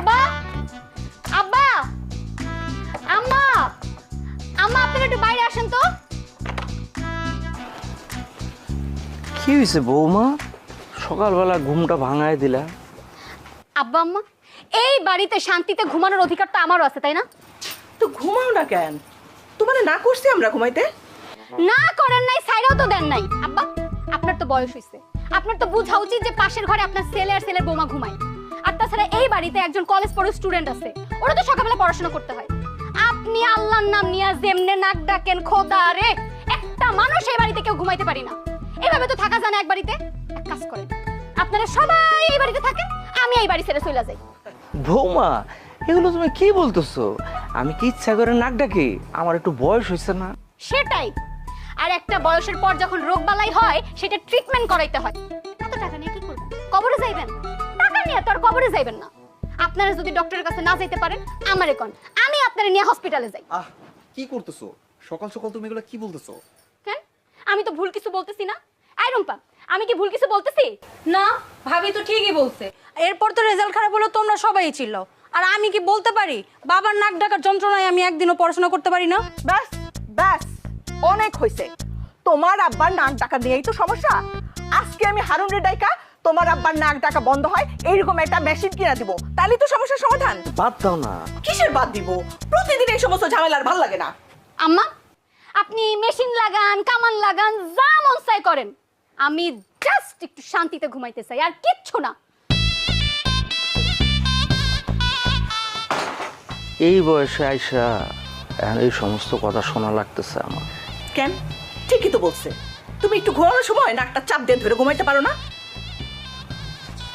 আব্বা, আব্বা, আম্মা, আম্মা, আপনি একটু বাইরে আসেন তো। কি হয়েছে বৌমা, সকালবেলা ঘুমটা ভাঙায় দিলা? আব্বা আম্মা, এই বাড়িতে শান্তিতে ঘুমানোর অধিকার তো আমারও আছে, তাই না? তো ঘুমাও না কেন? তোমারে না করছি আমরা ঘুমাইতে? না করেন নাই, সাইডেও তো দেন নাই। আব্বা, আপনার তো বয়স হইছে, আপনার তো বোঝা উচিত যে পাশের ঘরে আপনার ছেলে আর ছেলের বৌমা ঘুমায়। আর তাছাড়া এই বাড়িতে একজন কলেজ পড়ো স্টুডেন্ট আছে, ওরা তো সকালবেলা পড়াশোনা করতে হয়। আপনি আল্লাহর নাম নিয়া যেমনে নাক ডাকেন, খোদা রে, একটা মানুষ এই বাড়িতে কেউ ঘুমাইতে পারি না। এভাবে তো থাকা যায় না এক বাড়িতে। এক কাজ করেন, আপনারা সবাই এই বাড়িতে থাকেন, আমি এই বাড়ি ছেড়ে চলে যাই। বৌমা, এগুলো তুমি কি বলতেছো? আমি কি ইচ্ছা করে নাক ডাকি? আমার একটু বয়স হয়েছে না? সেটাই, আর একটা বয়সের পর যখন রোগ বালাই হয় সেটা ট্রিটমেন্ট করাইতে হয়। এত টাকা নিয়ে কি করবেন? কবরে যাইবেন? টাকা নিয়ে তো আর কবরে যাইবেন না। আপনারা যদি ডক্টরের কাছে না যাইতে পারেন, আমারে কোন, আমি আপনারা নিয়ে হসপিটালে যাই। কি করতেছো সকাল সকাল? তুমি এগুলো কি বলতেছো? কেন, আমি তো ভুল কিছু বলতেছি না। আই রুম্পা, আমি কি ভুল কিছু বলতেছি? না, ভাবি তো ঠিকই বলছে। এরপর তো রেজাল্ট খারাপ হলো, তোমরা সবাই ছিল। আর আমি কি বলতে পারি বাবার নাক ডাকার যন্ত্রণায় আমি একদিনও পড়াশোনা করতে পারি না? ব্যাস ব্যাস, অনেক হয়েছে। তোমার আব্বার নাক ডাকা দিয়েই তো সমস্যা। আজকে আমি হারুন রে ডাইকা তোমার আব্বার নাক ডাকা বন্ধ হয় এইরকম একটা মেশিন কিনা দিব, তাহলেই তো সমস্যার সমাধান। বাদ দাও না। কিসের বাদ দিব? প্রতিদিন এই সমস্ত ঝামেলার ভাল লাগে না। আম্মা, আপনি মেশিন লাগান, কামান লাগান, যা মন চাই করেন, আমি জাস্ট একটু শান্তিতে ঘুমাইতে চাই, আর কিচ্ছু না। এই বয়সে আইসা এখন এই সমস্ত কথা শোনা লাগতেছে আমার। কেন? ঠিকই তো বলছে। তুমি একটু ঘুমানোর সময় নাকটা চাপ দিয়ে ধরে ঘুমাইতে পারো না?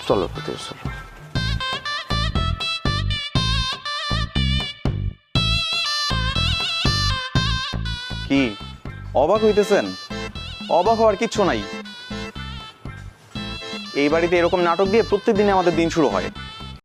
চলো ভিতরে চলো। কি অবাক হইতেছেন? অবাক হওয়ার কিচ্ছু নাই। এই বাড়িতে এরকম নাটক দিয়ে প্রত্যেকদিন আমাদের দিন শুরু হয়।